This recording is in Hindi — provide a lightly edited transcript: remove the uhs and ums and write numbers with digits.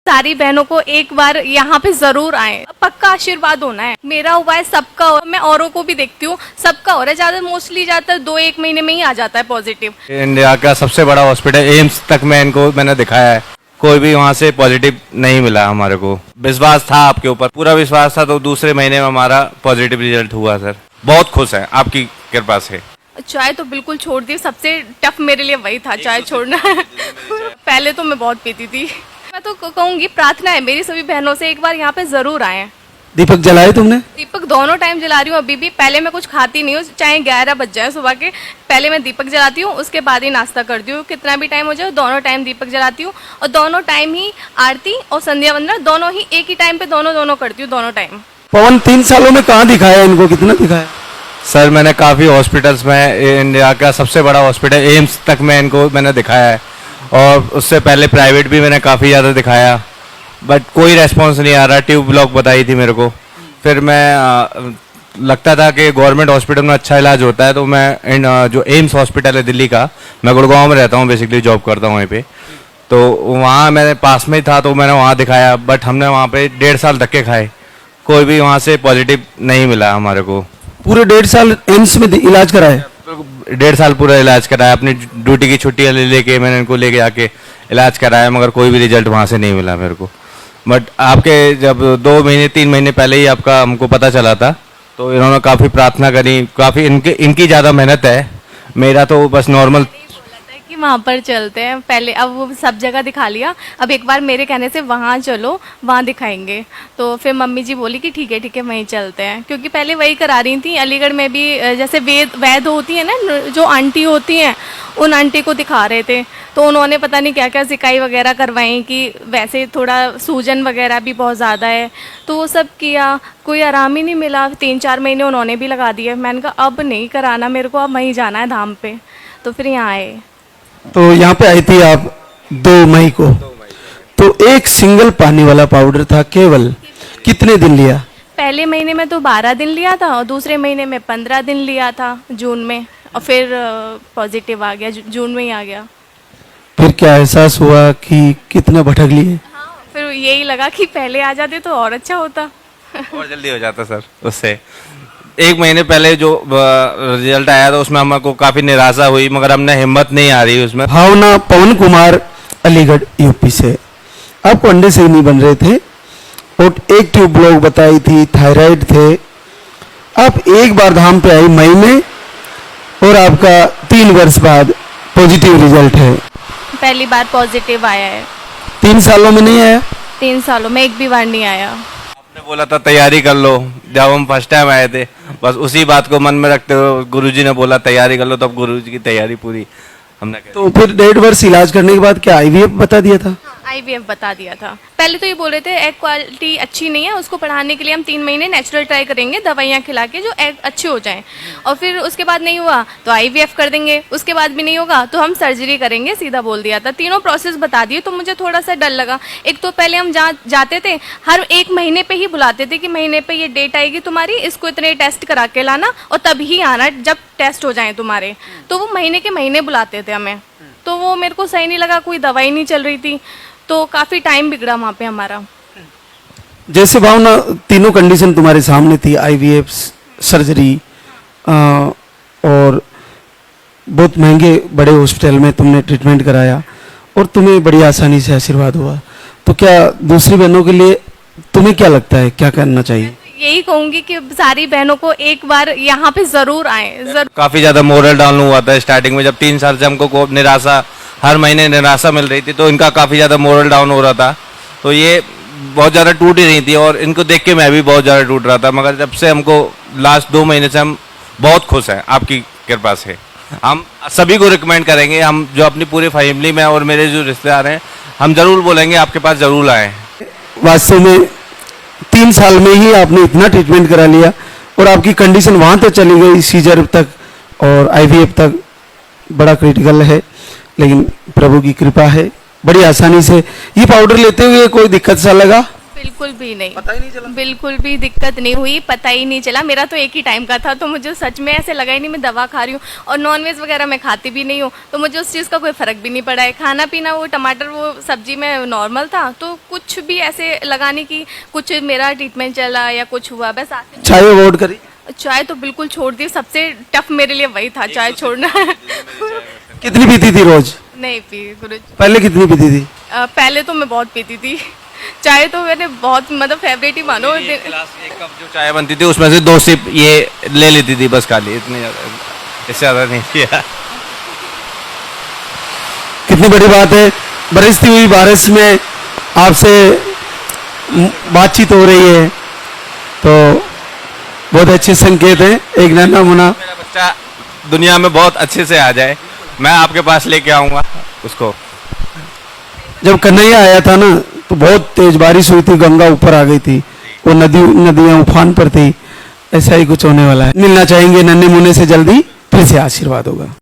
सारी बहनों को एक बार यहाँ पे जरूर आए, पक्का आशीर्वाद होना है। मेरा हुआ है, सबका हो, मैं औरों को भी देखती हूँ, सबका हो रहा है। ज्यादा मोस्टली ज्यादातर 2-1 महीने में ही आ जाता है पॉजिटिव। इंडिया का सबसे बड़ा हॉस्पिटल एम्स तक मैंने दिखाया है, कोई भी वहाँ से पॉजिटिव नहीं मिला। हमारे को विश्वास था आपके ऊपर, पूरा विश्वास था, तो दूसरे महीने में हमारा पॉजिटिव रिजल्ट हुआ। सर बहुत खुश है आपकी कृपा से। चाय तो बिल्कुल छोड़ दी, सबसे टफ मेरे लिए वही था, चाय छोड़ना। पहले तो मैं बहुत पीती थी। मैं तो कहूंगी, प्रार्थना है मेरी सभी बहनों से, एक बार यहाँ पे जरूर आए। दीपक जलाए तुमने? दीपक दोनों टाइम जला रही हूँ अभी भी। पहले मैं कुछ खाती नहीं हूँ, चाहे 11 बज जाए सुबह के, पहले मैं दीपक जलाती हूँ, उसके बाद ही नाश्ता करती हूँ। कितना भी टाइम हो जाए, दोनों टाइम दीपक जलाती हूँ, और दोनों टाइम ही आरती और संध्या वंदना दोनों ही एक ही टाइम पे दोनों करती हूँ, दोनों टाइम। पवन 3 सालों में कहाँ दिखाया इनको, कितना दिखाया? सर मैंने काफ़ी हॉस्पिटल्स में, इंडिया का सबसे बड़ा हॉस्पिटल एम्स तक मैंने दिखाया है, और उससे पहले प्राइवेट भी मैंने काफ़ी ज़्यादा दिखाया, बट कोई रेस्पॉन्स नहीं आ रहा। ट्यूब ब्लॉक बताई थी मेरे को, फिर मैं लगता था कि गवर्नमेंट हॉस्पिटल में अच्छा इलाज होता है, तो मैं जो एम्स हॉस्पिटल है दिल्ली का, मैं गुड़गांव में रहता हूँ, बेसिकली जॉब करता हूँ वहीं पे, तो वहाँ मेरे पास में ही था, तो मैंने वहाँ दिखाया। बट हमने वहाँ पे 1.5 साल धक्के खाए, कोई भी वहाँ से पॉजिटिव नहीं मिला हमारे को। पूरे 1.5 साल एम्स में इलाज कराए? 1.5 साल पूरा इलाज कराया, अपनी ड्यूटी की छुट्टियाँ लेके मैंने इनको लेके आके इलाज कराया, मगर कोई भी रिजल्ट वहाँ से नहीं मिला मेरे को। बट आपके जब 2 महीने 3 महीने पहले ही आपका हमको पता चला था, तो इन्होंने काफ़ी प्रार्थना करी, काफ़ी इनकी ज़्यादा मेहनत है, मेरा तो बस नॉर्मल कि वहाँ पर चलते हैं। पहले अब वो सब जगह दिखा लिया, अब एक बार मेरे कहने से वहाँ चलो, वहाँ दिखाएंगे। तो फिर मम्मी जी बोली कि ठीक है वहीं चलते हैं, क्योंकि पहले वही करा रही थी। अलीगढ़ में भी जैसे वैद होती है ना, जो आंटी होती हैं, उन आंटी को दिखा रहे थे, तो उन्होंने पता नहीं क्या क्या सिकाई वगैरह करवाई कि वैसे थोड़ा सूजन वगैरह भी बहुत ज़्यादा है, तो वो सब किया, कोई आराम ही नहीं मिला। 3-4 महीने उन्होंने भी लगा दिए। मैंने कहा अब नहीं कराना मेरे को, अब वहीं जाना है धाम पे, तो फिर यहाँ आए। तो यहाँ पे आई थी आप 2 मई को, तो एक सिंगल पानी वाला पाउडर था केवल, कितने दिन लिया? पहले महीने में तो 12 दिन लिया था, और दूसरे महीने में 15 दिन लिया था, जून में, और फिर पॉजिटिव आ गया, जून में ही आ गया। फिर क्या एहसास हुआ कि कितना भटक लिए? फिर यही लगा कि पहले आ जाते तो और अच्छा होता। और जल्दी हो जाता सर। उससे 1 महीने पहले जो रिजल्ट आया था, उसमें हमको काफ़ी निराशा हुई, मगर हमने हिम्मत नहीं आ रही उसमें। भावना पवन कुमार, अलीगढ़ यूपी से। आपको अंडे से ही नहीं बन रहे थे, और एक ट्यूब ब्लॉक बताई थी, थायराइड थे। आप एक बार धाम पे आई मई में, और आपका 3 वर्ष बाद पॉजिटिव रिजल्ट है। पहली बार पॉजिटिव आया है। 3 सालों में नहीं आया? 3 सालों में एक भी बार नहीं आया। आपने बोला था तैयारी कर लो, जब हम फर्स्ट टाइम आए थे, बस उसी बात को मन में रखते हुए गुरुजी ने बोला तैयारी कर लो, तब गुरुजी की तैयारी पूरी हमने कर। तो फिर 1.5 वर्ष इलाज करने के बाद क्या आईवीएफ बता दिया था? IVF बता दिया था। पहले तो ये बोल रहे थे एग क्वालिटी अच्छी नहीं है, उसको बढ़ाने के लिए हम 3 महीने नेचुरल ट्राई करेंगे, दवाइयाँ खिला के जो एग अच्छे हो जाएं, और फिर उसके बाद नहीं हुआ तो IVF कर देंगे, उसके बाद भी नहीं होगा तो हम सर्जरी करेंगे, सीधा बोल दिया था। तीनों प्रोसेस बता दिए, तो मुझे थोड़ा सा डर लगा। एक तो पहले हम जहाँ जाते थे, हर 1 महीने पे ही बुलाते थे कि महीने पे ये डेट आएगी तुम्हारी, इसको इतने टेस्ट करा के लाना, और तभी आना जब टेस्ट हो जाए तुम्हारे। तो वो महीने के महीने बुलाते थे हमें, तो वो मेरे को सही नहीं लगा, कोई दवाई नहीं चल रही थी, तो काफ़ी टाइम बिगड़ा वहाँ पे हमारा। जैसे भावना, तीनों कंडीशन तुम्हारे सामने थी, आईवीएफ, सर्जरी, और बहुत महंगे बड़े हॉस्पिटल में तुमने ट्रीटमेंट कराया, और तुम्हें बड़ी आसानी से आशीर्वाद हुआ। तो क्या दूसरी बहनों के लिए तुम्हें क्या लगता है, क्या करना चाहिए? यही कहूंगी कि सारी बहनों को एक बार यहाँ पे जरूर आए। काफ़ी ज़्यादा मोरल डाउन हुआ था स्टार्टिंग में, जब 3 साल से हमको निराशा, हर महीने निराशा मिल रही थी, तो इनका काफ़ी ज़्यादा मोरल डाउन हो रहा था, तो ये बहुत ज़्यादा टूट ही रही थी, और इनको देख के मैं भी बहुत ज़्यादा टूट रहा था। मगर जब से हमको लास्ट 2 महीने से हम बहुत खुश हैं आपकी कृपा से। हम सभी को रिकमेंड करेंगे, हम जो अपनी पूरी फैमिली में और मेरे जो रिश्तेदार हैं, हम ज़रूर बोलेंगे आपके पास ज़रूर आएँ। वास्तव में 3 साल में ही आपने इतना ट्रीटमेंट करा लिया, और आपकी कंडीशन वहाँ तक चली गई, सीजर तक और आईवीएफ तक, बड़ा क्रिटिकल है, लेकिन प्रभु की कृपा है, बड़ी आसानी से। ये पाउडर लेते हुए कोई दिक्कत सा लगा? बिल्कुल भी नहीं, पता ही नहीं चला? बिल्कुल भी दिक्कत नहीं हुई, पता ही नहीं चला। मेरा तो एक ही टाइम का था, तो मुझे सच में ऐसे लगा ही नहीं मैं दवा खा रही हूँ। और नॉनवेज वगैरह मैं खाती भी नहीं हूँ, तो मुझे उस चीज़ का कोई फर्क भी नहीं पड़ा है। खाना पीना वो टमाटर वो सब्जी में नॉर्मल था, तो कुछ भी ऐसे लगाने की कुछ मेरा ट्रीटमेंट चला या कुछ हुआ, बस आखिर चाय अवॉइड करी? चाय तो बिल्कुल छोड़ दी। सबसे टफ मेरे लिए वही था, चाय छोड़ना। कितनी पीती थी रोज? नहीं पी गुरु। पहले कितनी पीती थी? पहले तो मैं बहुत पीती थी चाय, तो मैंने बहुत मतलब फेवरेट ही मानो। एक कप जो चाय बनती थी उसमें से 2 सिप ये ले लेती थी बस, खाली इतनी ज़्यादा, इससे ज़्यादा नहीं किया। कितनी बड़ी बात है, बरसती हुई बारिश में आपसे बातचीत हो रही है, तो बहुत अच्छे संकेत है। एक नन्हा मुन्ना मेरा बच्चा दुनिया में बहुत अच्छे से आ जाए, मैं आपके पास लेके आऊँगा उसको। जब कन्हैया आया था ना, तो बहुत तेज बारिश हुई थी, गंगा ऊपर आ गई थी, वो नदियां उफान पर थी। ऐसा ही कुछ होने वाला है। मिलना चाहेंगे नन्हे मुन्ने से जल्दी, फिर से आशीर्वाद होगा।